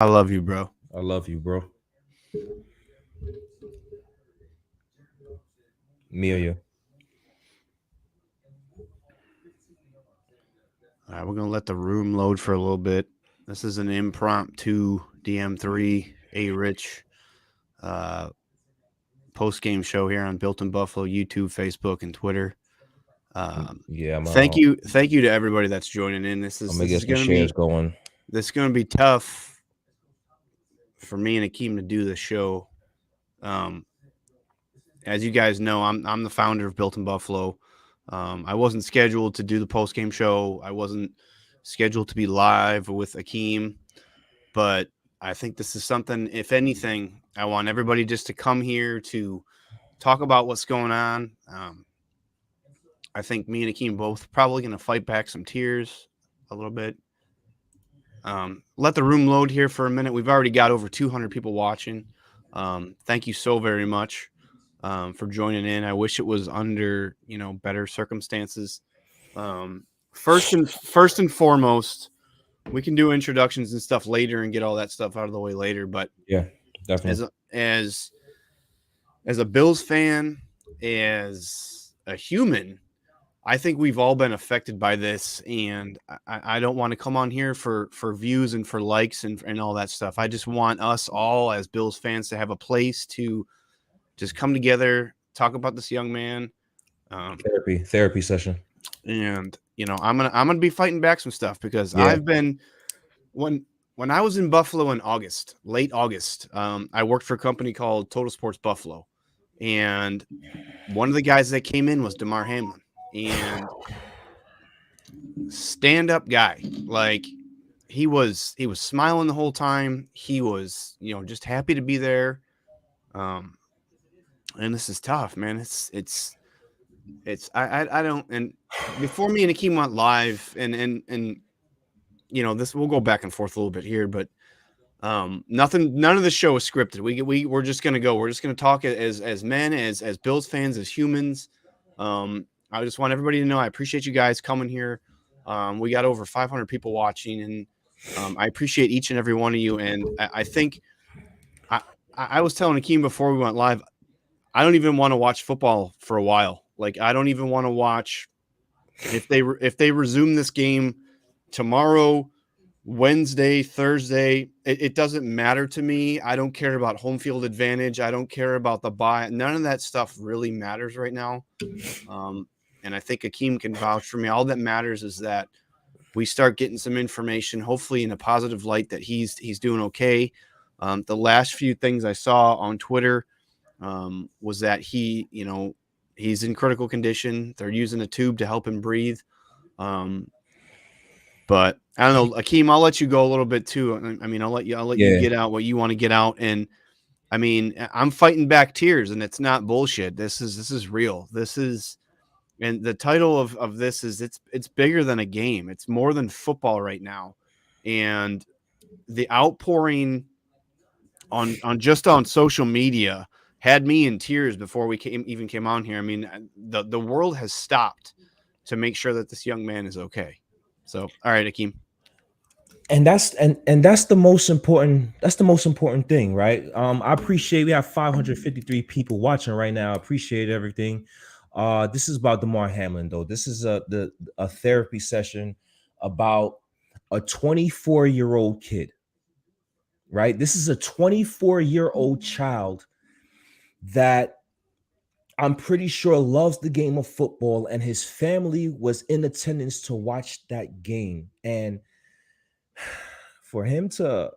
I love you, bro. I love you, bro. Amelia. All right, we're gonna let the room load for a little bit. This is an impromptu DM3 A Rich uh, post game show here on Built in Buffalo, YouTube, Facebook, and Twitter. Yeah, Thank you to everybody that's joining in. I'm gonna get some shares going. This is gonna be tough for me and Akeem to do this show. Um, as you guys know, I'm the founder of Built in Buffalo. I wasn't scheduled to do the post game show. I wasn't scheduled to be live with Akeem, but I think this is something. If anything, I want everybody just to come here to talk about what's going on. I think me and Akeem both probably going to fight back some tears a little bit. Let the room load here for a minute. We've already got over 200 people watching. Thank you so very much for joining in. I wish it was under better circumstances. First and foremost, we can do introductions and stuff later and get all that stuff out of the way later. But Yeah, definitely. as a, as as a Bills fan, as a human, I think we've all been affected by this, and I don't want to come on here for views and for likes and all that stuff. I just want us all as Bills fans to have a place to just come together, talk about this young man, Therapy session. and I'm gonna be fighting back some stuff because Yeah. I've been when when I was in Buffalo in August, late August. I worked for a company called Total Sports Buffalo, and one of the guys that came in was Damar Hamlin, and stand up guy. Like he was smiling the whole time. He was just happy to be there. Um, and this is tough, man. It's I don't. And before me and Akeem went live, and this we'll go back and forth a little bit here, but none of the show is scripted. We're just gonna go. We're just gonna talk as men, as Bills fans, as humans. I just want everybody to know I appreciate you guys coming here. We got over 500 people watching, and I appreciate each and every one of you. And I think I I was telling Akeem before we went live, I don't even want to watch football for a while. Like I don't even want to watch if they resume this game tomorrow, Wednesday, Thursday, it doesn't matter to me. I don't care about home field advantage. I don't care about the bye. None of that stuff really matters right now. And I think Akeem can vouch for me. All that matters is that we start getting some information, hopefully in a positive light, that he's doing okay. The last few things I saw on Twitter was that he's in critical condition. They're using a tube to help him breathe. But I don't know, Akeem, I'll let you go a little bit too. I mean, I'll let you Yeah. get out what you want to get out. And I mean, I'm fighting back tears, and it's not bullshit. This is real. And the title of this is it's bigger than a game. It's more than football right now. And the outpouring on social media had me in tears before we came on here. I mean, the world has stopped to make sure that this young man is okay. So, all right, Akeem. And that's the most important. That's the most important thing, right? I appreciate we have 553 people watching right now. I appreciate everything. This is about Damar Hamlin, though. This is a therapy session about a 24-year-old kid, right? This is a 24-year-old child that I'm pretty sure loves the game of football, and his family was in attendance to watch that game. And for him to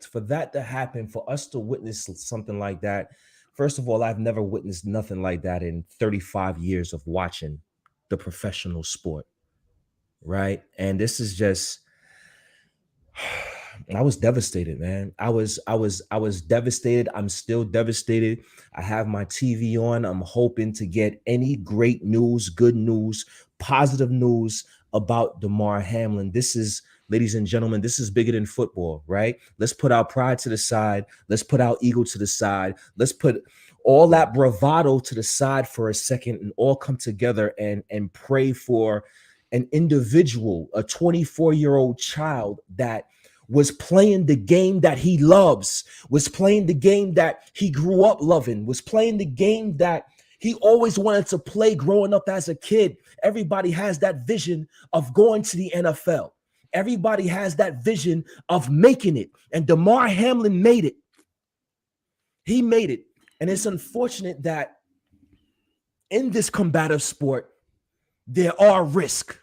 for that to happen, for us to witness something like that, first of all, I've never witnessed nothing like that in 35 years of watching the professional sport, right? And this is just I was devastated, man. I was devastated. I'm still devastated. I have my TV on. I'm hoping to get any great news, good news, positive news about Damar Hamlin. This is, ladies and gentlemen, this is bigger than football, right? Let's put our pride to the side. Let's put our ego to the side. Let's put all that bravado to the side for a second and all come together and pray for an individual, a 24-year-old child that was playing the game that he loves, was playing the game that he grew up loving, was playing the game that he always wanted to play growing up as a kid. Everybody has that vision of going to the NFL. Everybody has that vision of making it. And Damar Hamlin made it. He made it. And it's unfortunate that in this combative sport, there are risks,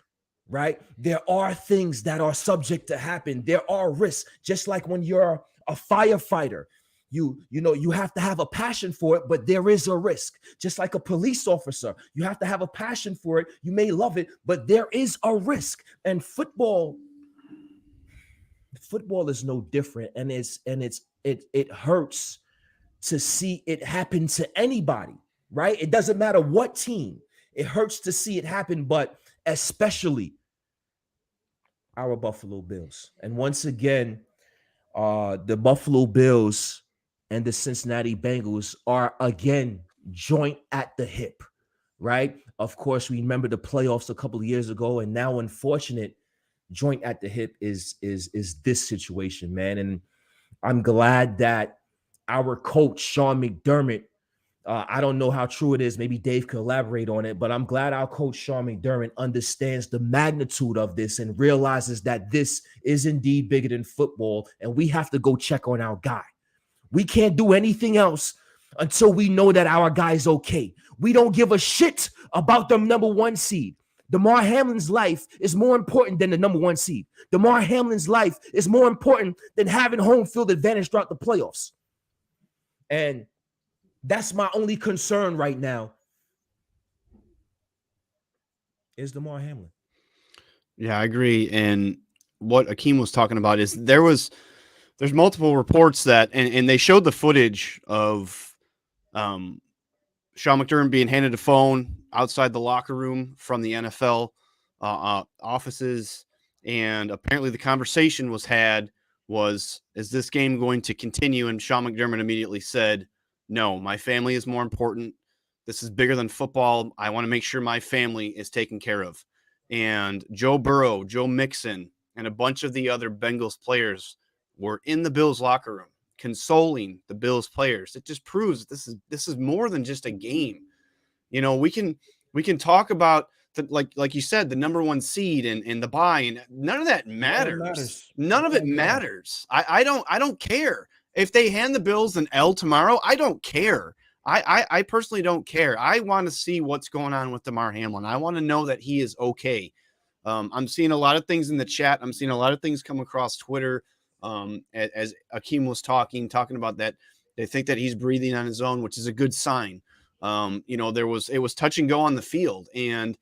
right? There are things that are subject to happen. There are risks. Just like when you're a firefighter, you have to have a passion for it, but there is a risk. Just like a police officer, you have to have a passion for it. You may love it, but there is a risk. And football is no different. And it hurts to see it happen to anybody, right? It doesn't matter what team. It hurts to see it happen, but especially our Buffalo Bills. And once again, the Buffalo Bills and the Cincinnati Bengals are again joint at the hip, right? Of course, we remember the playoffs a couple of years ago, and now, unfortunate, joint at the hip is this situation, man. And I'm glad that our coach Sean McDermott, I don't know how true it is. Maybe Dave could elaborate on it, but I'm glad our coach Sean McDermott understands the magnitude of this and realizes that this is indeed bigger than football, and we have to go check on our guy. We can't do anything else until we know that our guy's okay. We don't give a shit about the number one seed. Damar Hamlin's life is more important than the number one seed. Damar Hamlin's life is more important than having home field advantage throughout the playoffs. And that's my only concern right now is Damar Hamlin. Yeah, I agree. And what Akeem was talking about is there's multiple reports that, and they showed the footage of Sean McDermott being handed a phone outside the locker room from the NFL offices. And apparently the conversation was, is this game going to continue? And Sean McDermott immediately said, no, my family is more important. This is bigger than football. I want to make sure my family is taken care of. And Joe Burrow, Joe Mixon, and a bunch of the other Bengals players were in the Bills locker room consoling the Bills players. It just proves this is more than just a game. You know, we can talk about like you said, the number one seed and the bye, and none of that matters. None of it matters. I don't care. If they hand the Bills an L tomorrow, I don't care. I personally don't care. I want to see what's going on with Damar Hamlin. I want to know that he is okay. I'm seeing a lot of things in the chat. I'm seeing a lot of things come across Twitter. As Akeem was talking about that, they think that he's breathing on his own, which is a good sign. It was touch and go on the field, and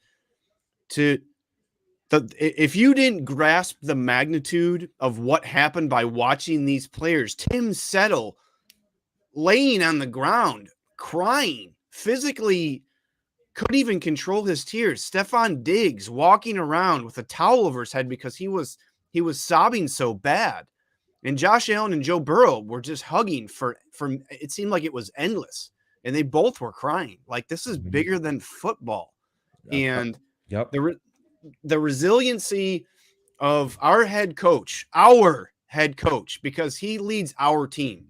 if you didn't grasp the magnitude of what happened by watching these players, Tim Settle laying on the ground, crying, physically couldn't even control his tears. Stephon Diggs walking around with a towel over his head because he was sobbing so bad. And Josh Allen and Joe Burrow were just hugging for it seemed like it was endless. And they both were crying. Like, this is bigger than football. And the resiliency of our head coach, because he leads our team.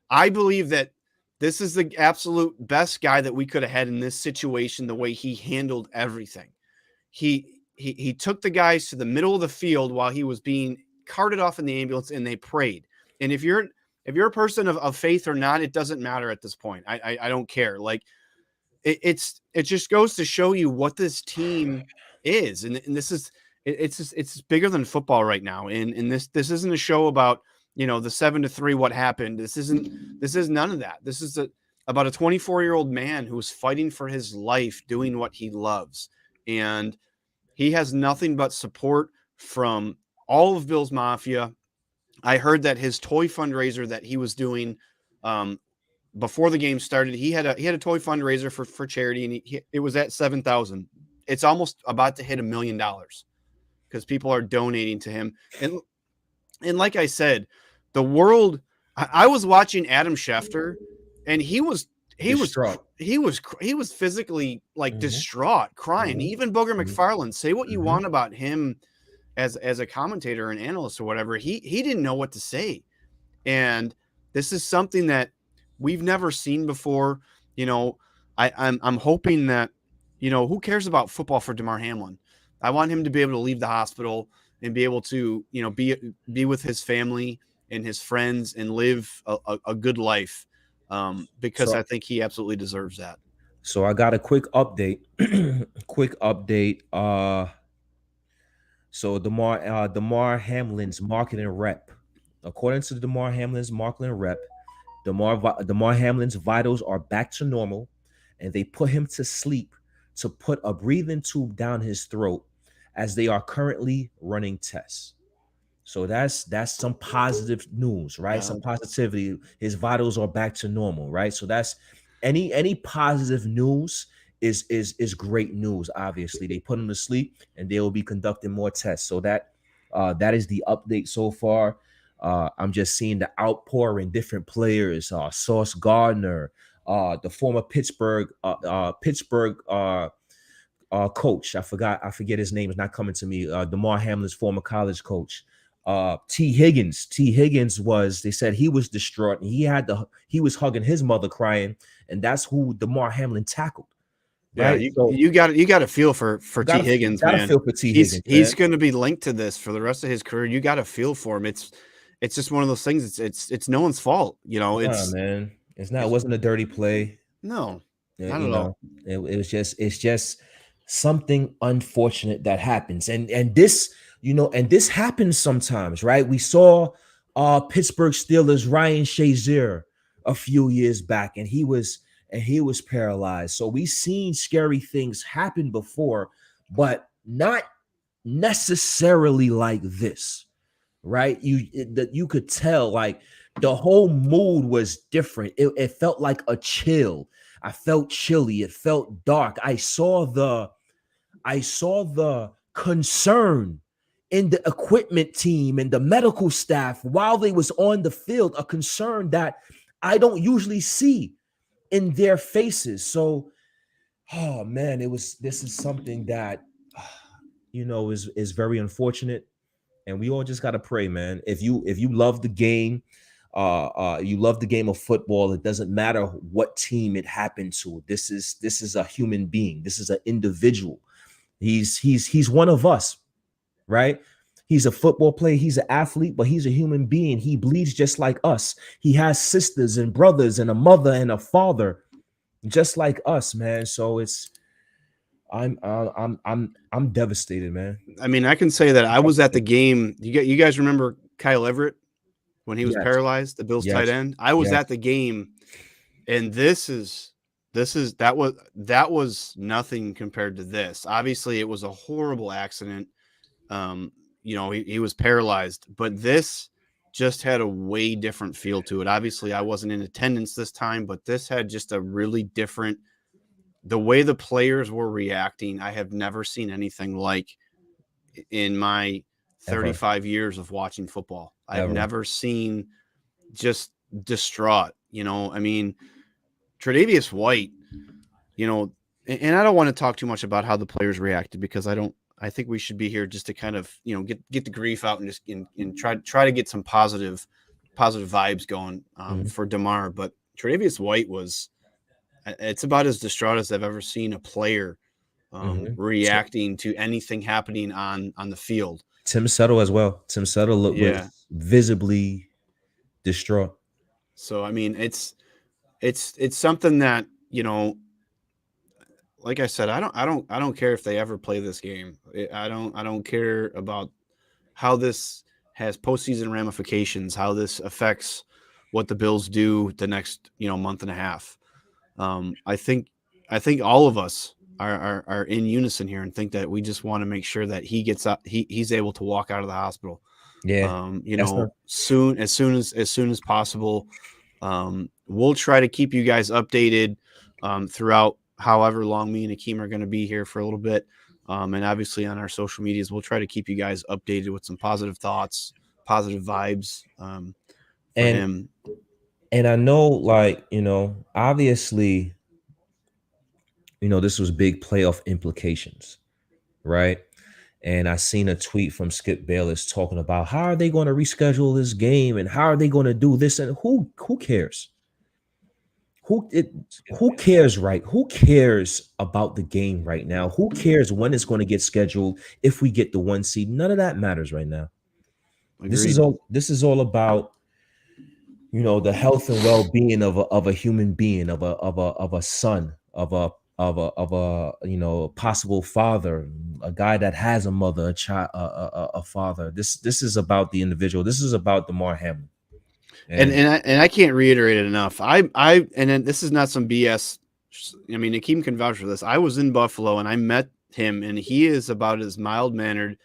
I believe that this is the absolute best guy that we could have had in this situation, the way he handled everything. He took the guys to the middle of the field while he was being carted off in the ambulance, and they prayed. And if you're a person of faith or not, it doesn't matter at this point. I don't care. Like, it just goes to show you what this team is. And this is, it's bigger than football right now. And this isn't a show about, the 7-3, what happened. This is none of that. This is about a 24-year-old man who's fighting for his life, doing what he loves. And he has nothing but support from all of Bill's Mafia. I heard that his toy fundraiser that he was doing before the game started, he had a toy fundraiser for charity, and it was at 7,000. It's almost about to hit $1 million because people are donating to him. And like I said, the world. I was watching Adam Schefter, and he was physically like distraught, crying. Even Booger McFarland, say what you want about him as a commentator and analyst or whatever, he didn't know what to say. And this is something that we've never seen before. You know, I'm hoping that, who cares about football for Damar Hamlin? I want him to be able to leave the hospital and be able to, be with his family and his friends and live a good life, because So I think he absolutely deserves that. so I got a quick update. Quick update. So Damar Hamlin's marketing rep. According to Damar Hamlin's marketing rep, Damar Hamlin's vitals are back to normal, and they put him to sleep to put a breathing tube down his throat as they are currently running tests. So that's some positive news, right? Yeah, Some positivity. His vitals are back to normal, right? So that's any positive news is great news. Obviously, they put him to sleep, and they will be conducting more tests. So that is the update so far. I'm just seeing the outpour in different players. Sauce Gardner, the former Pittsburgh coach. I forget his name. It's not coming to me. Damar Hamlin's former college coach. T. Higgins. T. Higgins was. They said he was distraught, and he was hugging his mother, crying, and that's who Damar Hamlin tackled. yeah. Right. You So you got you got to feel for T Higgins, gotta man. feel for T. He's Higgins, he's man. going to be linked to this for the rest of his career. You got to feel for him. It's just one of those things. It's no one's fault. Nah, man. It It's wasn't a dirty play. no, Yeah, not at all. it was it's just something unfortunate that happens. And this happens sometimes, right? We saw Pittsburgh Steelers Ryan Shazier a few years back, and he was paralyzed. So we've seen scary things happen before, but not necessarily like this, right? That you could tell, like, the whole mood was different. It felt like a chill. I felt chilly. It felt dark. I saw the concern in the equipment team and the medical staff while they was on the field, a concern that I don't usually see in their faces. So, oh man, this is something that is very unfortunate, and we all just got to pray, man. If you love the game, you love the game of football, it doesn't matter what team it happened to. This is a human being. This is an individual. He's one of us, right? He's a football player, he's an athlete, but he's a human being. He bleeds just like us. He has sisters and brothers and a mother and a father just like us, man. So I'm devastated, man. I mean, I can say that I was at the game. You guys remember Kyle Everett when he was Yes, paralyzed, the Bills tight yes, end? I was yes. at the game, and that was nothing compared to this. Obviously, it was a horrible accident. He was paralyzed, but this just had a way different feel to it. Obviously, I wasn't in attendance this time, but this had just a really different, the way the players were reacting. I have never seen anything like in my Ever, 35 years of watching football. I've ever. never seen just distraught. I mean, Tre'Davious White, and I don't want to talk too much about how the players reacted, because I think we should be here just to kind of, get the grief out and just and try to get some positive vibes going, Mhm, for Damar. But Tre'Davious White was, it's about as distraught as I've ever seen a player, mhm. reacting to anything happening on the field. Tim Settle as well. Tim Settle Yeah. was visibly distraught. So I mean, it's something that, like I said, I don't care if they ever play this game. I don't care about how this has postseason ramifications, how this affects what the Bills do the next, month and a half. I think all of us are in unison here and think that we just want to make sure that he gets out, he's able to walk out of the hospital, Yeah, that's not. soon, as soon as possible. We'll try to keep you guys updated, throughout however long me and Akeem are going to be here for a little bit. And obviously on our social medias, we'll try to keep you guys updated with some positive thoughts, positive vibes, for And him. and I know, like, obviously, this was big playoff implications, right? And I seen a tweet from Skip Bayless talking about how are they going to reschedule this game and how are they going to do this, and who cares? Who it, who cares, right? Who cares about the game right now? Who cares when it's going to get scheduled if we get the 1 seed? None of that matters right now. Agreed. This is all about, the health and well-being of a human being, of a son, of a possible father, a guy that has a mother, a child, a father. This is about the individual. This is about Damar Hamlin. And And I can't reiterate it enough. I and then this is not some BS. I mean, Akeem can vouch for this. I was in Buffalo and I met him, and he is about as mild mannered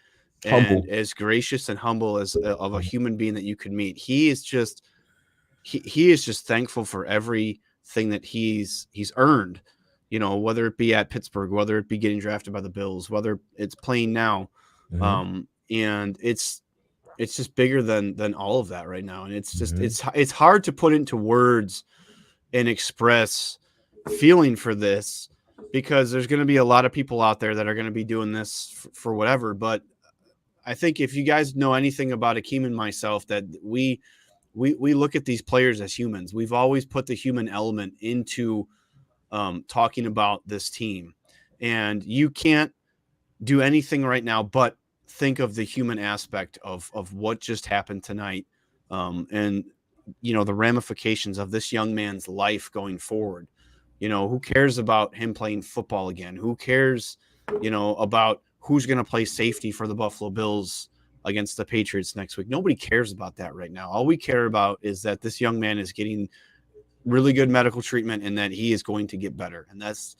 and humble. as gracious and humble as of a human being that you could meet. He is just he is just thankful for everything that he's earned. You know, whether it be at Pittsburgh, whether it be getting drafted by the Bills, whether it's playing now, Mm-hmm, and it's just bigger than all of that right now, and it's just mm-hmm, it's hard to put into words and express feeling for this, because there's going to be a lot of people out there that are going to be doing this for whatever. But I think if you guys know anything about Akeem and myself, that we look at these players as humans. We've always put the human element into talking about this team, and you can't do anything right now but think of the human aspect of what just happened tonight, and the ramifications of this young man's life going forward. Who cares about him playing football again? Who cares about who's going to play safety for the Buffalo Bills against the Patriots next week? Nobody cares about that right now. All we care about is that this young man is getting really good medical treatment and that he is going to get better. And that's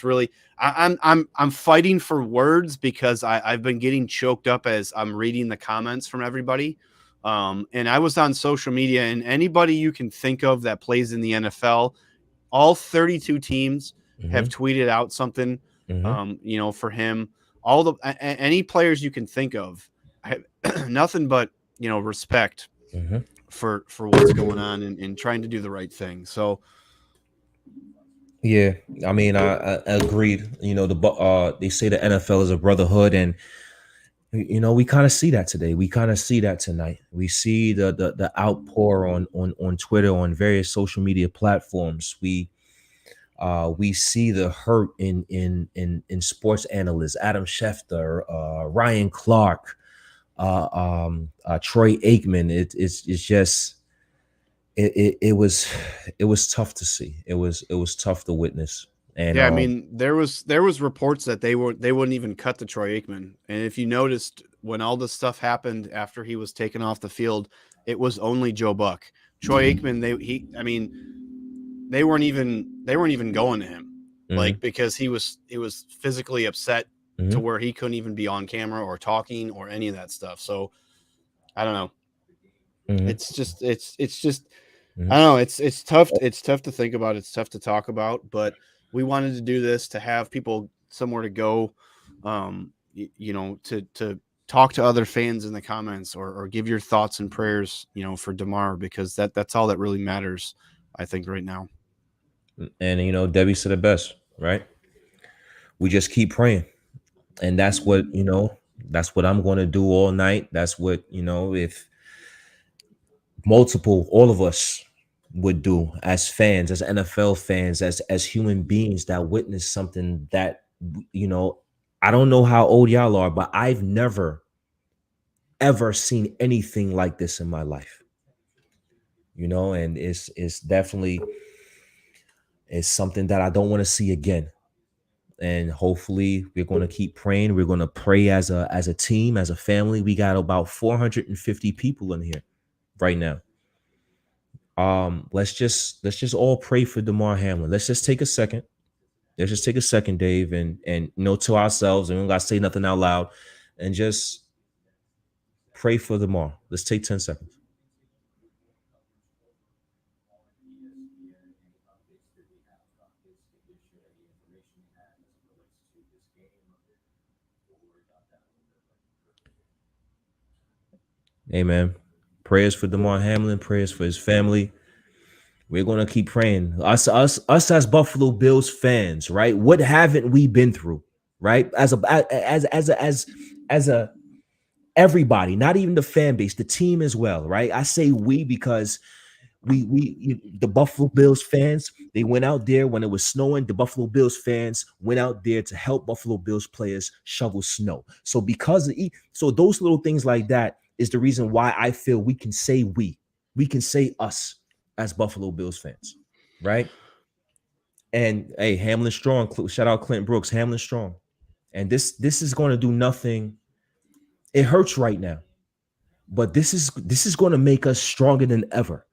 really I'm fighting for words, because I've been getting choked up as I'm reading the comments from everybody. And I was on social media, and anybody you can think of that plays in the NFL, all 32 teams have mm-hmm, tweeted out something, mm-hmm, for him. All the any players you can think of, nothing but respect mm-hmm. for what's going on, and trying to do the right thing. So Yeah, I mean, I agreed. They say the NFL is a brotherhood, and we kind of see that today. We kind of see that tonight. We see the outpour on Twitter, on various social media platforms. We see the hurt in sports analysts, Adam Schefter, Ryan Clark, Troy Aikman. It's just it was tough to see. It was tough to witness. And yeah, I mean, there was reports that they wouldn't even cut to Troy Aikman, and if you noticed when all this stuff happened after he was taken off the field, it was only Joe Buck. Troy Aikman, I mean, they weren't even going to him, mhm, like, because he was physically upset to mhm, where he couldn't even be on camera or talking or any of that stuff. So I don't know. mhm, It's just mhm. I don't know. It's tough. It's tough to think about. It's tough to talk about. But we wanted to do this to have people somewhere to go, to talk to other fans in the comments, or give your thoughts and prayers, for Damar, because that's all that really matters, I think, right now. And Debbie said it best, right? We just keep praying, and that's what I'm going to do all night. That's what if all of us would do as fans, as NFL fans, as human beings that witness something that you know. I don't know how old y'all are, but I've never ever seen anything like this in my life. And it's definitely it's something that I don't want to see again. And hopefully we're going to keep praying. We're going to pray as a team, as a family. We got about 450 people in here right now. Let's just all pray for Damar Hamlin. Let's just take a second. Let's just take a second, Dave, and to ourselves, and we don't gotta say nothing out loud, and just pray for Damar. Let's take 10 seconds. Amen. Prayers for Damar Hamlin, prayers for his family. We're gonna keep praying. Us as Buffalo Bills fans, right? What haven't we been through? right? As a everybody, not even the fan base, the team as well, right? I say we because the Buffalo Bills fans, they went out there when it was snowing. The Buffalo Bills fans went out there to help Buffalo Bills players shovel snow. So so those little things like that is the reason why I feel we can say us as Buffalo Bills fans, right? And hey, Hamlin strong. Shout out Clint Brooks, Hamlin strong. And this is going to do nothing. It hurts right now, but this is going to make us stronger than ever.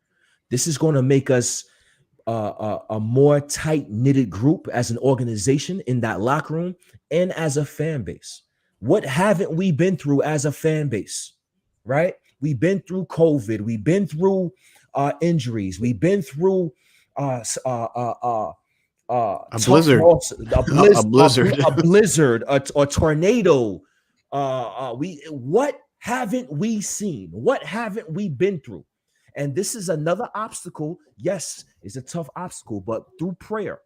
This is going to make us a more tight knitted group as an organization in that locker room and as a fan base. What haven't we been through as a fan base? Right? We've been through COVID. We've been through injuries. We've been through uh, uh, uh, uh, A tough blizzard, loss, a blizzard. a blizzard, a tornado. We what haven't we seen? What haven't we been through? And this is another obstacle. Yes, it's a tough obstacle, but through prayer,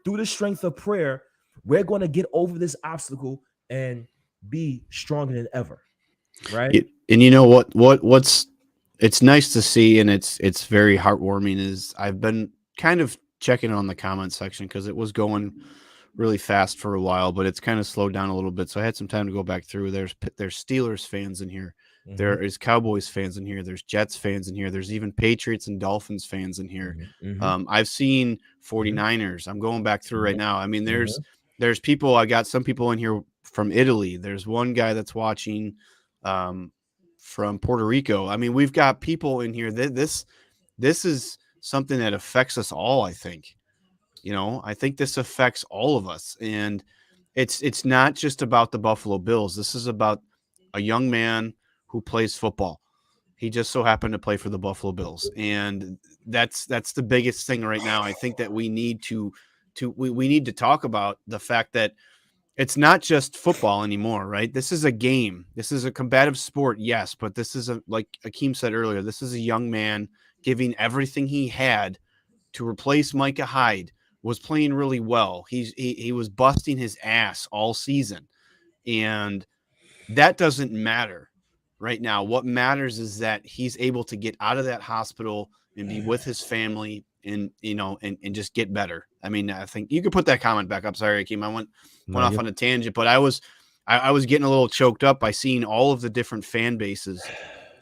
through the strength of prayer, we're going to get over this obstacle and be stronger than ever. Right? And you know what's it's nice to see, and it's very heartwarming. Is I've been kind of checking on the comment section because it was going really fast for a while, but it's kind of slowed down a little bit. So I had some time to go back through. There's Steelers fans in here. Mm-hmm, There is Cowboys fans in here. There's Jets fans in here. There's even Patriots and Dolphins fans in here. mm-hmm, I've seen mm-hmm, 49ers. I'm going back through right now. I mean, mm-hmm, there's people. I got some people in here from Italy. There's one guy that's watching um, from Puerto Rico. I mean, we've got people in here. This is something that affects us all, I think. I think this affects all of us, and it's not just about the Buffalo Bills. This is about a young man who plays football. He just so happened to play for the Buffalo Bills, and that's the biggest thing right now. I think that we need we need to talk about the fact that it's not just football anymore, right? This is a game. This is a combative sport, yes, but this is like Akeem said earlier, this is a young man giving everything he had to replace Micah Hyde, was playing really well. He was busting his ass all season. And that doesn't matter right now. What matters is that he's able to get out of that hospital and be with his family and and just get better. I mean, I think you could put that comment back up. Sorry, Akeem. I No, went off you on a tangent, but I was getting a little choked up by seeing all of the different fan bases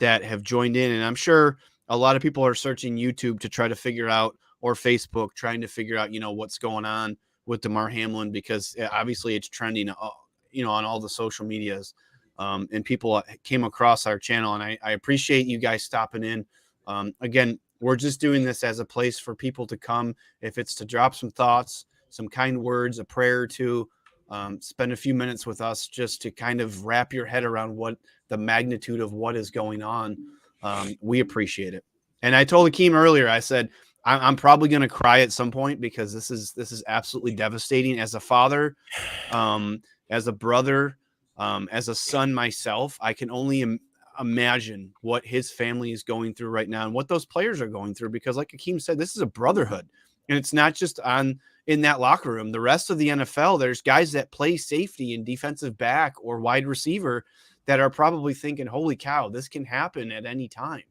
that have joined in. And I'm sure a lot of people are searching YouTube to try to figure out, or Facebook trying to figure out, what's going on with Damar Hamlin, because obviously it's trending, on all the social medias. And people came across our channel, and I appreciate you guys stopping in. Again, we're just doing this as a place for people to come, if it's to drop some thoughts, some kind words, a prayer or two, spend a few minutes with us just to kind of wrap your head around what the magnitude of what is going on. We appreciate it. And I told Akeem earlier, I said, I'm probably going to cry at some point because this is absolutely devastating. As a father, as a brother, as a son myself, I can only imagine what his family is going through right now and what those players are going through. Because, like Akeem said, this is a brotherhood, and it's not just in that locker room. The rest of the NFL, there's guys that play safety and defensive back or wide receiver that are probably thinking, "Holy cow, this can happen at any time."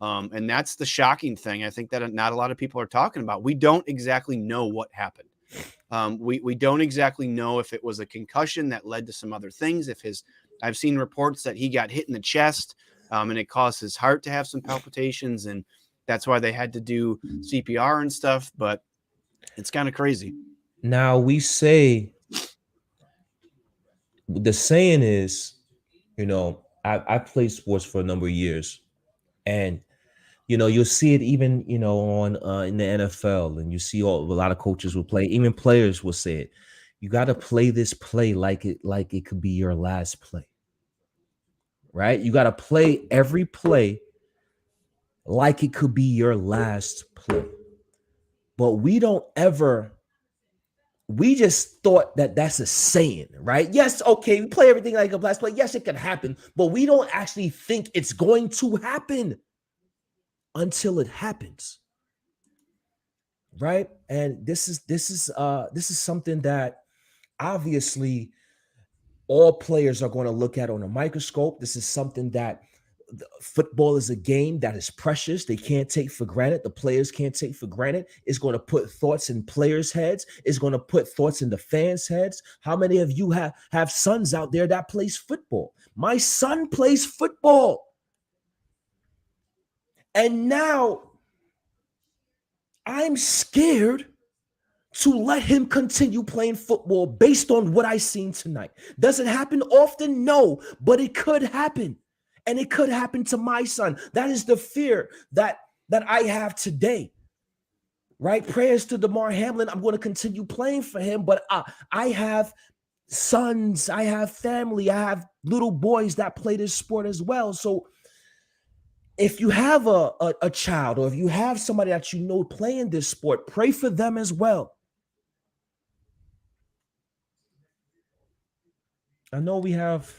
And that's the shocking thing. I think that not a lot of people are talking about. We don't exactly know what happened. We don't exactly know if it was a concussion that led to some other things. I've seen reports that he got hit in the chest, and it caused his heart to have some palpitations, and that's why they had to do CPR and stuff. But it's kind of crazy. now we say the saying is, I played sports for a number of years, and you'll see it even on in the NFL, and you see a lot of coaches will play, even players will say it. You got to play this play like it could be your last play, right? You got to play every play like it could be your last play. But we just thought that that's a saying, right? Yes, okay, we play everything like a last play. Yes, it can happen, but we don't actually think it's going to happen until it happens, right? And this is something that obviously all players are going to look at on a microscope. This is something that football is a game that is precious. They can't take for granted. The players can't take for granted. It's going to put thoughts in players' heads. It's going to put thoughts in the fans' heads. How many of you have sons out there that plays football? My son plays football. And now I'm scared to let him continue playing football based on what I seen tonight. Does it happen often? No, but it could happen. And it could happen to my son. That is the fear that I have today. Right? Prayers to Damar Hamlin. I'm going to continue playing for him, but I have sons, I have family, I have little boys that play this sport as well. So if you have a child, or if you have somebody that you know playing this sport, pray for them as well. I know we have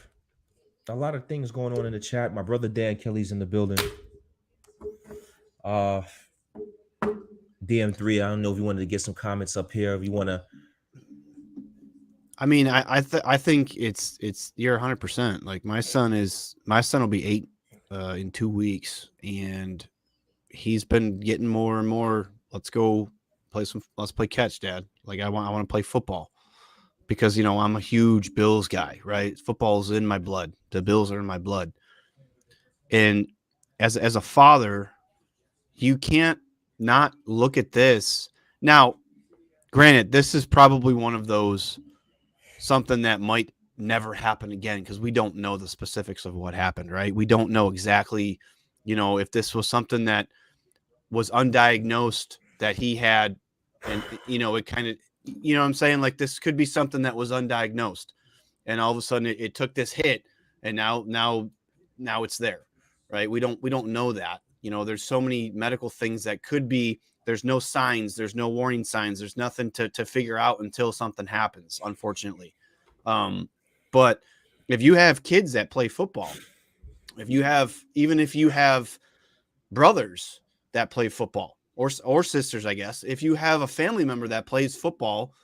a lot of things going on in the chat. My brother Dan Kelly's in the building. DM3, I don't know if you wanted to get some comments up here. If you want to, I mean, I think it's you're 100%. Like my son will be 8 in 2 weeks, and he's been getting more and more. Let's play catch, Dad. Like I want to play football, because I'm a huge Bills guy, right? Football's in my blood. The Bills are in my blood, and as a father, you can't not look at this. Now, granted, this is probably one of those, something that might never happen again, because we don't know the specifics of what happened, right? We don't know exactly, if this was something that was undiagnosed that he had, and it kind of, what I'm saying, like this could be something that was undiagnosed, and all of a sudden it took this hit, and now it's there, right? We don't know that. There's so many medical things that could be. There's no signs, there's no warning signs, there's nothing to figure out until something happens, unfortunately. But if you have kids that play football, if you have brothers that play football, or sisters, I guess, if you have a family member that plays football,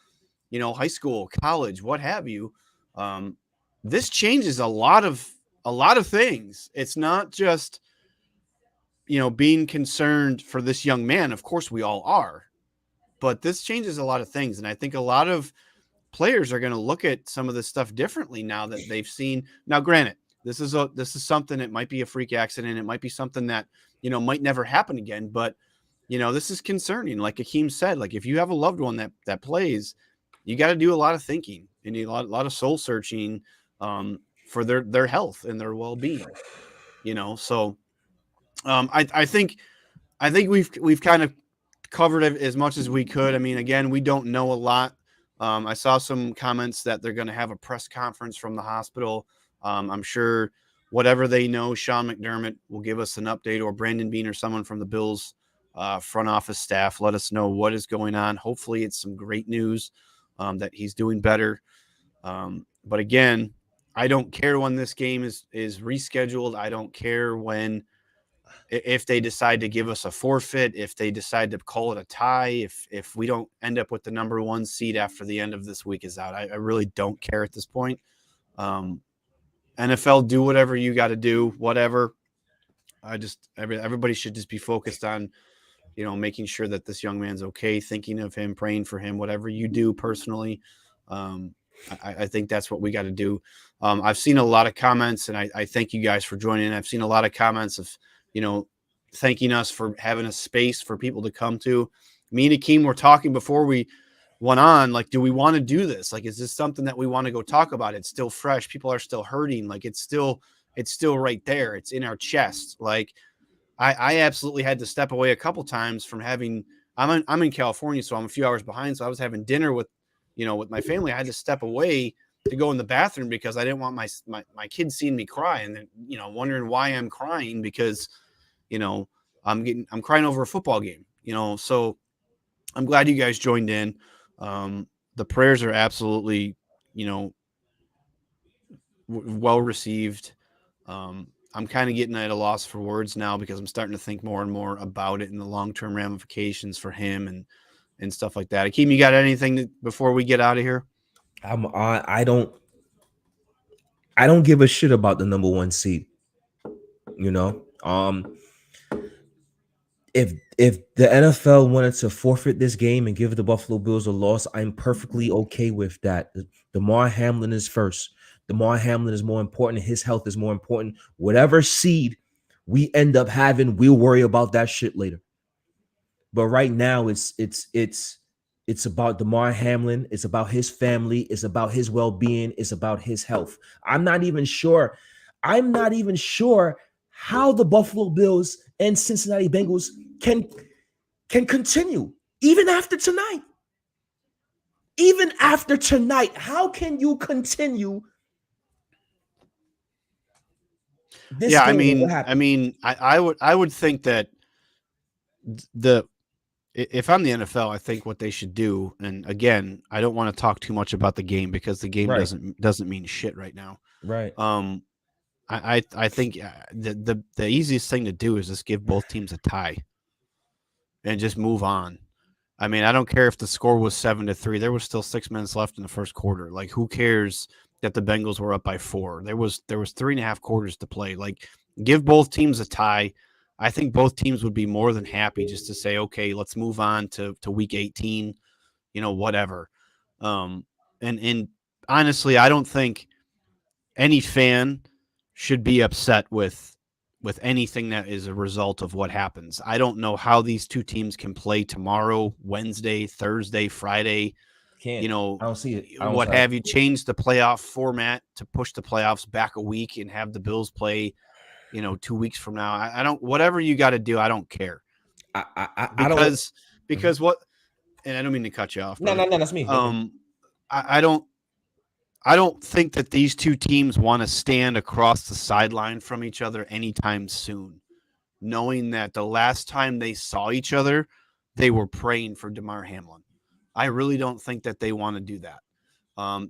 high school, college, what have you, this changes a lot of things. It's not just, being concerned for this young man. Of course we all are, but this changes a lot of things. And I think a lot of players are going to look at some of this stuff differently now that they've seen. Now, granted, this is something that might be a freak accident. It might be something that, might never happen again, but this is concerning. Like Akeem said, like if you have a loved one that plays, you got to do a lot of thinking and a lot of soul searching, for their health and their well-being, So, I think we've kind of covered it as much as we could. I mean, again, we don't know a lot. I saw some comments that they're going to have a press conference from the hospital. I'm sure whatever they know, Sean McDermott will give us an update, or Brandon Beane or someone from the Bills front office staff. Let us know what is going on. Hopefully it's some great news, that he's doing better. But again, I don't care when this game is rescheduled. I don't care if they decide to give us a forfeit, if they decide to call it a tie, if we don't end up with the number 1 seed after the end of this week is out. I really don't care at this point. NFL, do whatever you got to do, whatever. Everybody should just be focused on, making sure that this young man's okay, thinking of him, praying for him, whatever you do personally. I think that's what we got to do. I've seen a lot of comments, and I thank you guys for joining. I've seen a lot of comments of, thanking us for having a space for people to come to. Me and Akeem were talking before we went on, like, do we want to do this? Like, is this something that we want to go talk about? It's still fresh. People are still hurting. Like, it's still right there. It's in our chest. Like, I absolutely had to step away a couple times from having, I'm in California, so I'm a few hours behind. So I was having dinner with my family. I had to step away to go in the bathroom because I didn't want my kids seeing me cry and then, wondering why I'm crying, because, I'm crying over a football game, so I'm glad you guys joined in. The prayers are absolutely, well received. I'm kind of getting at a loss for words now, because I'm starting to think more and more about it and the long-term ramifications for him and stuff like that. Akeem, you got anything before we get out of here? I don't I don't give a shit about the number one seed. You know, if the NFL wanted to forfeit this game and give the Buffalo Bills a loss, I'm perfectly okay with that. Damar Hamlin is first. Damar Hamlin is more important. His health is more important. Whatever seed we end up having, we'll worry about that shit later. But right now, it's about Damar Hamlin. It's about his family. It's about his well-being. It's about his health. I'm not even sure. I'm not even sure how the Buffalo Bills and Cincinnati Bengals can continue even after tonight. Even after tonight, how can you continue this Yeah, game? What happened? I would think that the if I'm the NFL, I think what they should do, and again, I don't want to talk too much about the game because the game Right, doesn't mean shit right now. right. Um, I think the easiest thing to do is just give both teams a tie and just move on. I mean, I don't care if the score was 7-3. There was still 6 minutes left in the first quarter. Like, who cares that the Bengals were up by 4? There was 3.5 quarters to play. Like, give both teams a tie. I think both teams would be more than happy just to say, okay, let's move on to week 18. Whatever. Um, and honestly, I don't think any fan should be upset with anything that is a result of what happens. I don't know how these two teams can play tomorrow, Wednesday, Thursday, Friday, Can't. you know, I don't see it. I don't. what have you, change the playoff format to push the playoffs back a week and have the Bills play, 2 weeks from now. I don't, whatever you got to do, I don't care. I don't. Because, Mhm. because what, and I don't mean to cut you off, No, brother. no, no. That's me. Go. Um, I don't think that these two teams want to stand across the sideline from each other anytime soon, knowing that the last time they saw each other, they were praying for Damar Hamlin. I really don't think that they want to do that.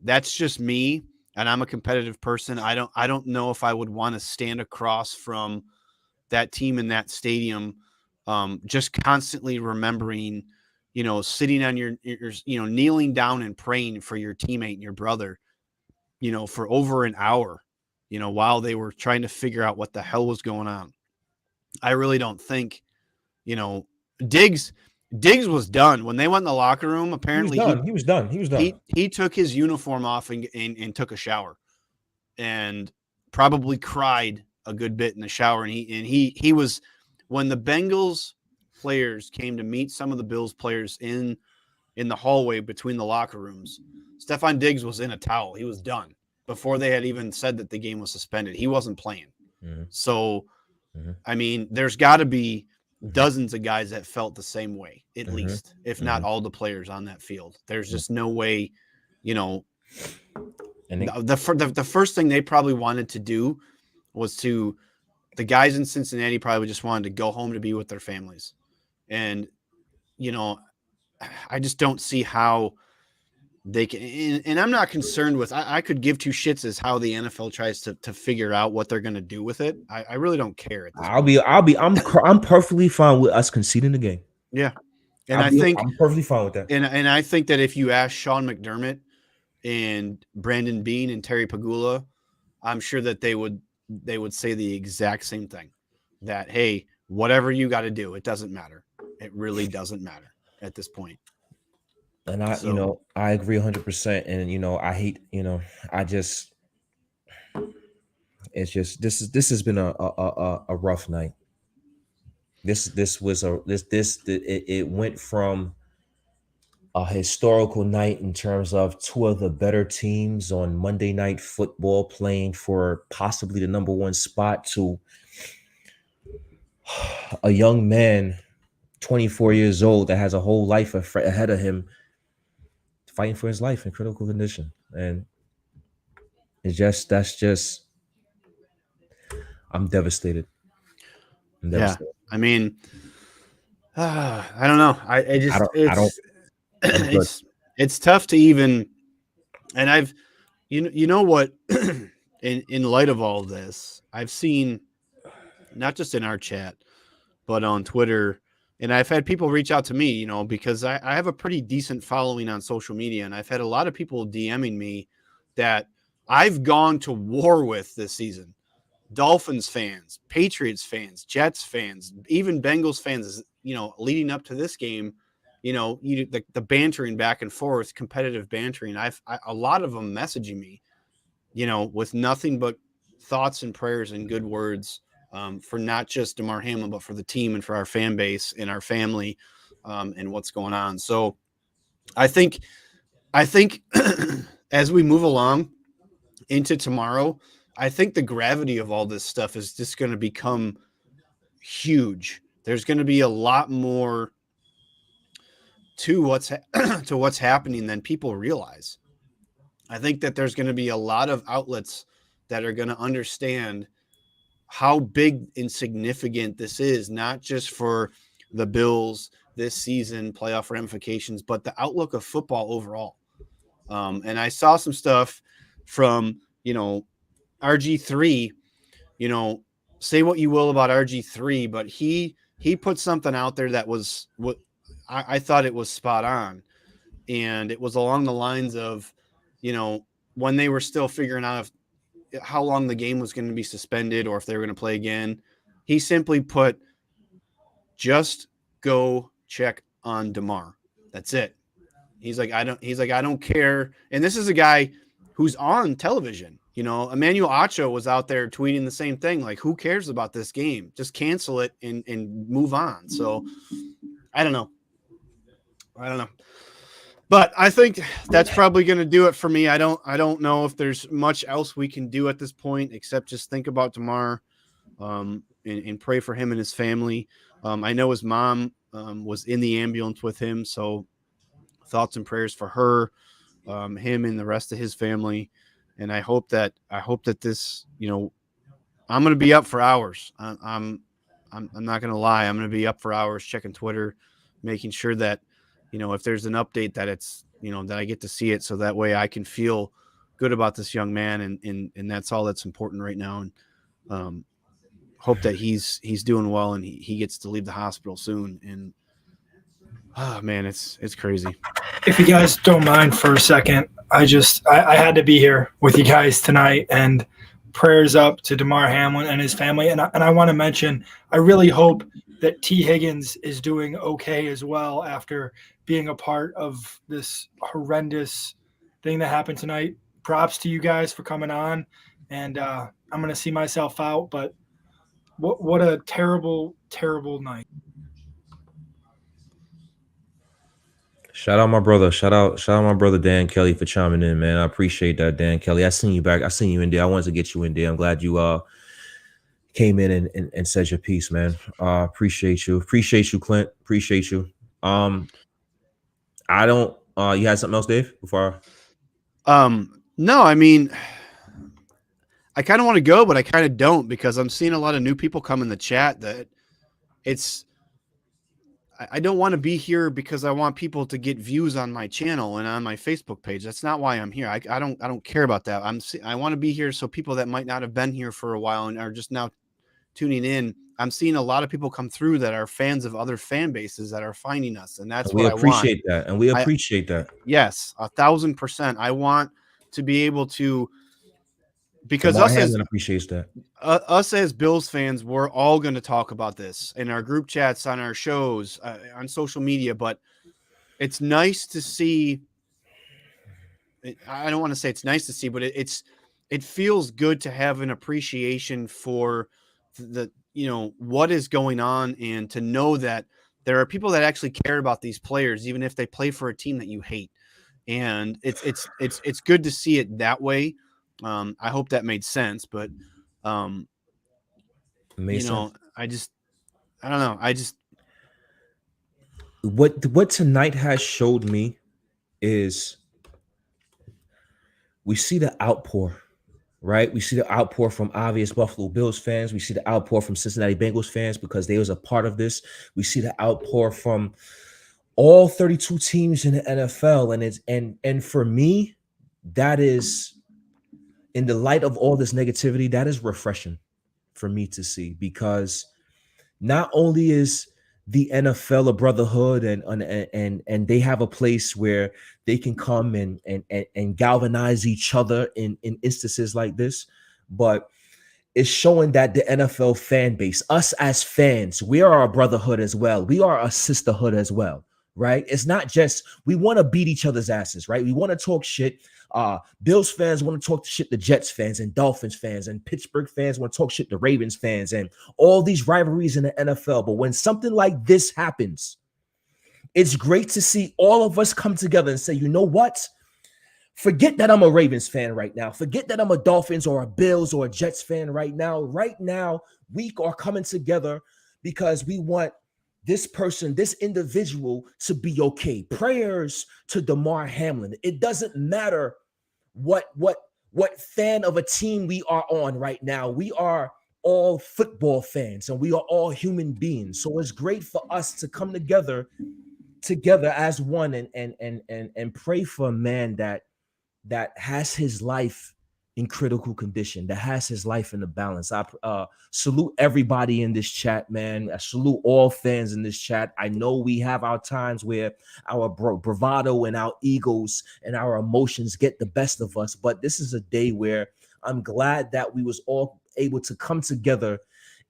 That's just me, and I'm a competitive person. I don't know if I would want to stand across from that team in that stadium, just constantly remembering, sitting on your kneeling down and praying for your teammate and your brother, for over an hour, while they were trying to figure out what the hell was going on. I really don't think, you know, Diggs Diggs was done when they went in the locker room. He was Apparently, done. He was done. He was done. he took his uniform off and took a shower and probably cried a good bit in the shower. And he was, when the Bengals players came to meet some of the Bills players in the hallway between the locker rooms, Stephon Diggs was in a towel. He was done before they had even said that the game was suspended. He wasn't playing. Mhm, So, mhm, I mean, there's got to be dozens of guys that felt the same way, at mhm, least, if not mhm. all the players on that field. There's Mhm. just no way, you know, And the first thing they probably wanted to do was the guys in Cincinnati probably just wanted to go home to be with their families. And, you know, I just don't see how they can, and I'm not concerned with, I could give two shits as how the NFL tries to figure out what they're going to do with it. I really don't care at this point. I'm perfectly fine with us conceding the game. Yeah. And I think, I'm perfectly fine with that. and I think that if you ask Sean McDermott and Brandon Beane and Terry Pagula, I'm sure that they would say the exact same thing, that, hey, whatever you got to do, it doesn't matter. It really doesn't matter at this point. And So, I agree 100%. And I hate, I just, it's just this has been a rough night. This was a this it went from a historical night in terms of two of the better teams on Monday Night Football playing for possibly the number one spot to a young man, 24 years old, that has a whole life ahead of him, fighting for his life in critical condition. And that's just, I'm devastated. I'm yeah, devastated. I mean, I don't know. I just, I don't, I'm good. it's tough to even, and you know what, in light of all of this, I've seen, not just in our chat, but on Twitter, and I've had people reach out to me, because I have a pretty decent following on social media, and I've had a lot of people DMing me that I've gone to war with this season. Dolphins fans, Patriots fans, Jets fans, even Bengals fans, leading up to this game, the bantering back and forth, competitive bantering. A lot of them messaging me, with nothing but thoughts and prayers and good words, for not just Damar Hamlin, but for the team and for our fan base and our family, and what's going on. So I think, I think as we move along into tomorrow, I think the gravity of all this stuff is just going to become huge. There's going to be a lot more to to what's happening than people realize. I think that there's going to be a lot of outlets that are going to understand how big and significant this is, not just for the Bills this season, playoff ramifications, but the outlook of football overall. And I saw some stuff from, RG3, you know, say what you will about RG3, but he put something out there that was what I thought it was spot on. And it was along the lines of, you know, when they were still figuring out how long the game was going to be suspended or if they were going to play again, he simply put, just go check on Damar. That's it. He's like, I don't care. And this is a guy who's on television. Emmanuel Acho was out there tweeting the same thing. Like, who cares about this game? Just cancel it and move on. So I don't know. But I think that's probably going to do it for me. I don't know if there's much else we can do at this point except just think about Damar, and pray for him and his family. I know his mom was in the ambulance with him, so thoughts and prayers for her, him and the rest of his family. And I hope that this, I'm going to be up for hours. I'm not going to lie. I'm going to be up for hours checking Twitter, making sure that, if there's an update that it's, that I get to see it. So that way I can feel good about this young man. And that's all that's important right now. And, hope that he's doing well and he gets to leave the hospital soon. And, oh man, it's crazy. If you guys don't mind for a second, I had to be here with you guys tonight, and prayers up to Damar Hamlin and his family. And I want to mention, I really hope that T. Higgins is doing okay as well after being a part of this horrendous thing that happened tonight. Props to you guys for coming on, and I'm going to see myself out, but what a terrible, terrible night. Shout out my brother. Shout out my brother Dan Kelly for chiming in, man. I appreciate that, Dan Kelly. I seen you back. I seen you in there. I wanted to get you in there. I'm glad you came in and said your piece, man. Appreciate you. Appreciate you, Clint. Appreciate you. I don't you had something else, Dave, before No, I mean, I kind of want to go, but I kind of don't, because I'm seeing a lot of new people come in the chat that I don't want to be here because I want people to get views on my channel and on my Facebook page. That's not why I'm here. I don't care about that. I want to be here so people that might not have been here for a while and are just now tuning in. I'm seeing a lot of people come through that are fans of other fan bases that are finding us, and that's what I want. We appreciate that, and we appreciate that. Yes, 1,000%. I want to be able to, because us appreciates that. Us as Bills fans, we're all going to talk about this in our group chats, on our shows, on social media. But it's nice to see. I don't want to say it's nice to see, but it feels good to have an appreciation for the what is going on, and to know that there are people that actually care about these players, even if they play for a team that you hate. And it's good to see it that way. I hope that made sense, but sense. I don't know. What tonight has showed me is we see the outpour, right? We see the outpour from obvious Buffalo Bills fans. We see the outpour from Cincinnati Bengals fans because they was a part of this. We see the outpour from all 32 teams in the NFL. And for me, that is, in the light of all this negativity, that is refreshing for me to see, because not only is the NFL a brotherhood, and they have a place where they can come and galvanize each other in instances like this. But it's showing that the NFL fan base, us as fans, we are a brotherhood as well. We are a sisterhood as well, right? It's not just we want to beat each other's asses, right? We want to talk shit. Bills fans want to talk shit to Jets fans and Dolphins fans, and Pittsburgh fans want to talk shit to Ravens fans, and all these rivalries in the NFL. But when something like this happens, it's great to see all of us come together and say, you know what? Forget that I'm a Ravens fan right now. Forget that I'm a Dolphins or a Bills or a Jets fan right now. Right now, we are coming together because we want this person, this individual to be okay. Prayers to Damar Hamlin. It doesn't matter what fan of a team we are on right now. We are all football fans and we are all human beings. So it's great for us to come together as one and pray for a man that has his life in critical condition, that has his life in the balance. I salute everybody in this chat, man. I salute all fans in this chat. I know we have our times where our bravado and our egos and our emotions get the best of us, but this is a day where I'm glad that we was all able to come together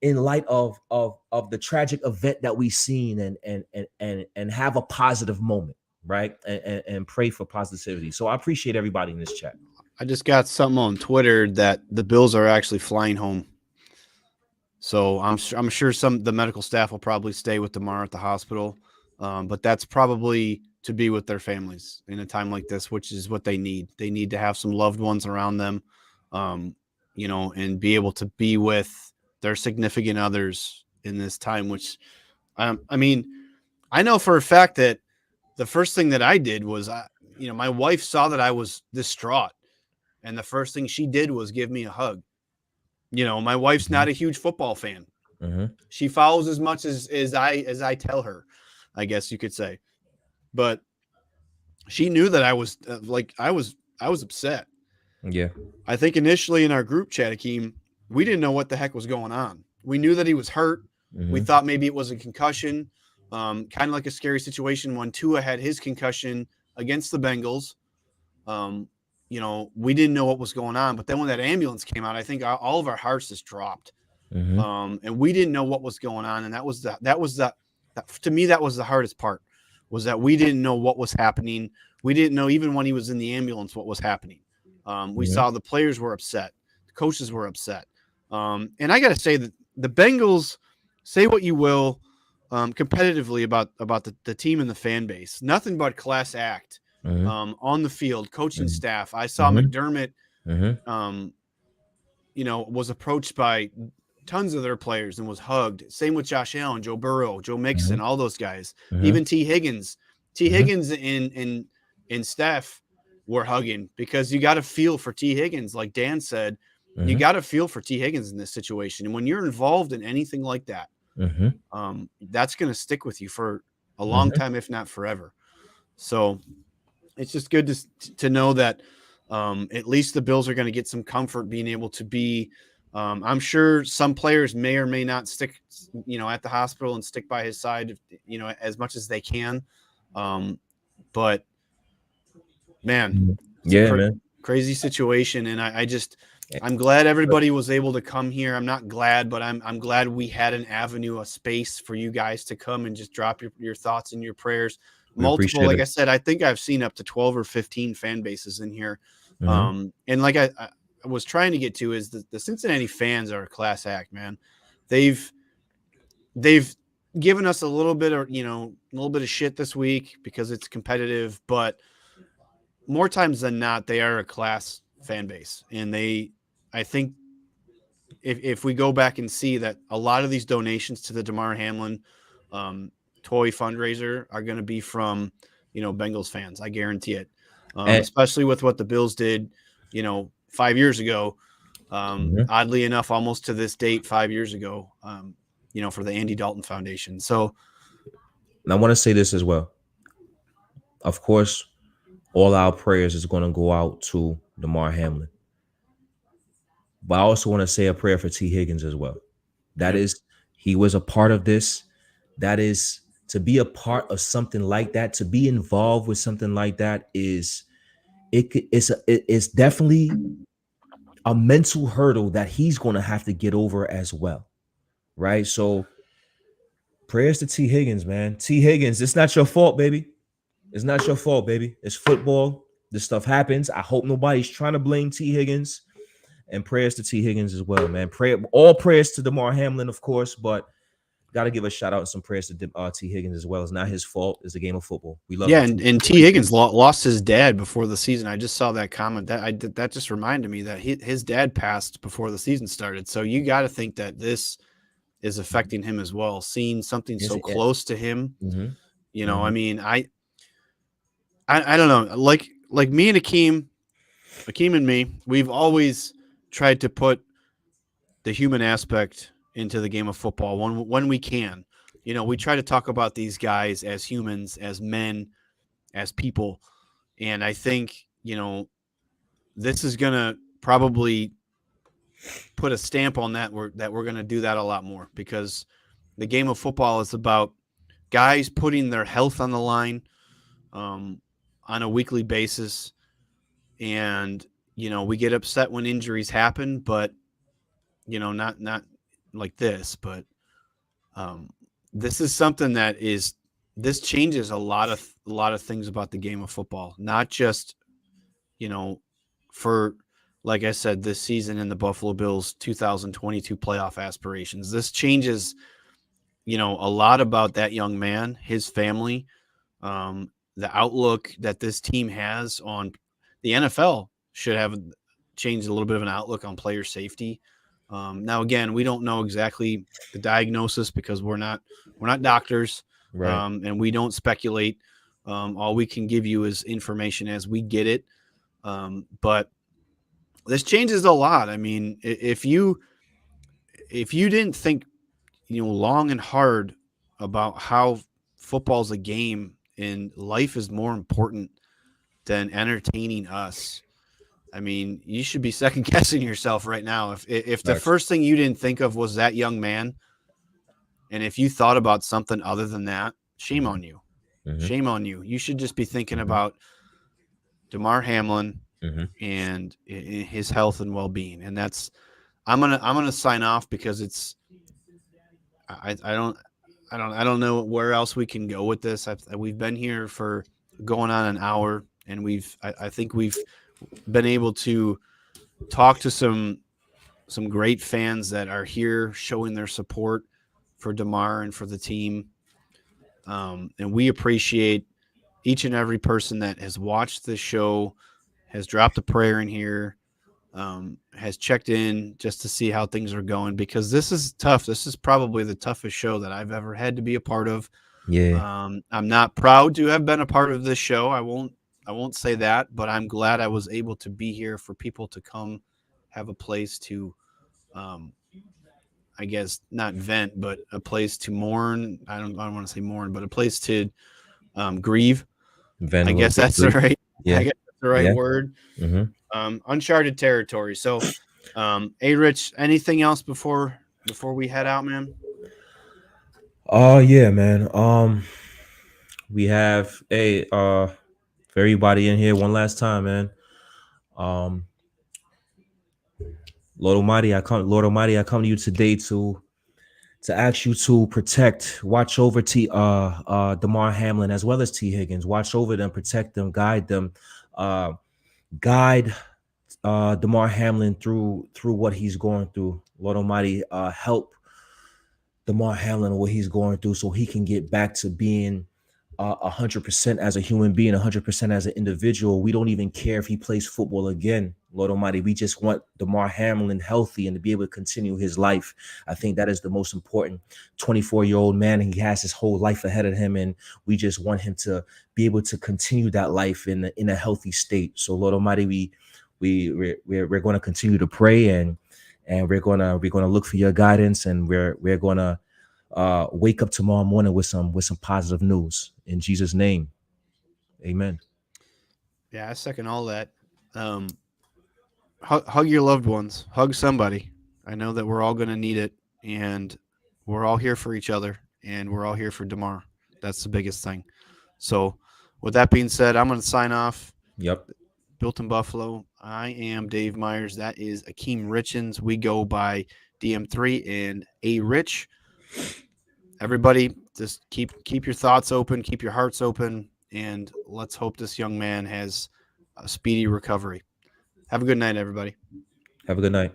in light of the tragic event that we've seen and have a positive moment, right? And pray for positivity. So I appreciate everybody in this chat. I just got something on Twitter that the Bills are actually flying home. So I'm sure the medical staff will probably stay with Damar at the hospital, but that's probably to be with their families in a time like this, which is what they need. They need to have some loved ones around them, and be able to be with their significant others in this time. Which, I know for a fact that the first thing that I did was, my wife saw that I was distraught. And the first thing she did was give me a hug. My wife's not a huge football fan. Mm-hmm. She follows as much as I tell her, I guess you could say. But she knew that I was I was upset. Yeah. I think initially in our group chat, Akeem, we didn't know what the heck was going on. We knew that he was hurt. Mm-hmm. We thought maybe it was a concussion, kind of like a scary situation when Tua had his concussion against the Bengals. We didn't know what was going on, but then when that ambulance came out, I think all of our hearts just dropped. Mm-hmm. And we didn't know what was going on. And to me, that was the hardest part, was that we didn't know what was happening. We didn't know, even when he was in the ambulance, what was happening. We saw the players were upset. The coaches were upset. And I got to say that the Bengals, say what you will, competitively about the team and the fan base, nothing but class act. On the field, coaching staff. I saw McDermott, was approached by tons of their players and was hugged. Same with Josh Allen, Joe Burrow, Joe Mixon, all those guys. Even T. Higgins. Higgins and Steph were hugging, because you got to feel for T. Higgins. Like Dan said, you got to feel for T. Higgins in this situation. And when you're involved in anything like that, that's going to stick with you for a long time, if not forever. So it's just good to know that at least the Bills are going to get some comfort being able to be. I'm sure some players may or may not stick, at the hospital and stick by his side, as much as they can. But man, it's crazy situation, and I'm glad everybody was able to come here. I'm not glad, but I'm glad we had an avenue, a space for you guys to come and just drop your thoughts and your prayers. Multiple, like I said, I think I've seen up to 12 or 15 fan bases in here. And like I was trying to get to is the Cincinnati fans are a class act, man. They've given us a little bit of shit this week because it's competitive, but more times than not, they are a class fan base. And I think if we go back and see that a lot of these donations to the Damar Hamlin, toy fundraiser are going to be from, Bengals fans. I guarantee it. Especially with what the Bills did, 5 years ago, oddly enough, almost to this date, 5 years ago, for the Andy Dalton Foundation. So and I want to say this as well. Of course, all our prayers is going to go out to Damar Hamlin. But I also want to say a prayer for T. Higgins as well. He was a part of this. that is to be a part of something like that, to be involved with something like that is it's definitely a mental hurdle that he's going to have to get over as well, right? So prayers to T Higgins, man. T Higgins, it's not your fault, baby. It's not your fault, baby. It's football. This stuff happens. I hope nobody's trying to blame T Higgins. And prayers to T Higgins as well, man. All prayers to Damar Hamlin, of course, but got to give a shout out and some prayers to T Higgins as well. It's not his fault. It's a game of football. We love Yeah, you. and T Higgins lost his dad before the season. I just saw that comment. That just reminded me that his dad passed before the season started. So you got to think that this is affecting him as well. Seeing something so close to him, you know. I mean, I don't know. Like me and Akeem and me, we've always tried to put the human aspect into the game of football when we can. You know, we try to talk about these guys as humans, as men, as people. And I think, you know, this is going to probably put a stamp on that we're going to do that a lot more, because the game of football is about guys putting their health on the line on a weekly basis. And, you know, we get upset when injuries happen, but, you know, not like this, but this is something this changes a lot of things about the game of football, not just, you know, for, like I said, this season in the Buffalo Bills 2022 playoff aspirations. This changes, you know, a lot about that young man, his family, the outlook that this team has on the NFL should have changed a little bit of an outlook on player safety. Now, again, we don't know exactly the diagnosis because we're not doctors, Right. and we don't speculate. All we can give you is information as we get it. But this changes a lot. I mean, if you didn't think, you know, long and hard about how football's a game and life is more important than entertaining us, I mean, you should be second guessing yourself right now. If the first thing you didn't think of was that young man, and if you thought about something other than that, shame on you. Shame on you. You should just be thinking about Damar Hamlin and his health and well-being. And that's, I'm gonna sign off because it's, I don't know where else we can go with this. We've been here for going on an hour, and I think we've been able to talk to some great fans that are here showing their support for Damar and for the team. And we appreciate each and every person that has watched this show, has dropped a prayer in here, has checked in just to see how things are going, because this is tough. This is probably the toughest show that I've ever had to be a part of. Yeah. I'm not proud to have been a part of this show. I won't say that, but I'm glad I was able to be here for people to come have a place to, I guess not vent, but a place to mourn. I don't want to say mourn, but a place to grieve. I guess that's the right. Yeah. I guess that's the right word. Mm-hmm. Uncharted territory. So, hey, Rich, anything else before we head out, man? Oh yeah, man. We have for everybody in here one last time, man. Lord Almighty, I come to you today to ask you to protect, watch over Damar Hamlin as well as T Higgins. Watch over them, protect them, guide them, guide Damar Hamlin through what he's going through. Lord Almighty, help Damar Hamlin what he's going through so he can get back to being 100% as a human being, 100% as an individual. We don't even care if he plays football again, Lord Almighty. We just want Damar Hamlin healthy and to be able to continue his life. I think that is the most important. 24-year-old man, he has his whole life ahead of him, and we just want him to be able to continue that life in a healthy state. So, Lord Almighty, we're going to continue to pray, and we're going to look for your guidance, and we're going to wake up tomorrow morning with some positive news in Jesus' name. Amen. Yeah, I second all that. Hug your loved ones. Hug somebody. I know that we're all going to need it, and we're all here for each other. and we're all here for Damar. That's the biggest thing. So, with that being said, I'm going to sign off. Yep. Built in Buffalo. I am Dave Myers. That is Akeem Richens. We go by DM3 and A Rich. Everybody, just keep your thoughts open, keep your hearts open, and let's hope this young man has a speedy recovery. Have a good night, everybody. Have a good night.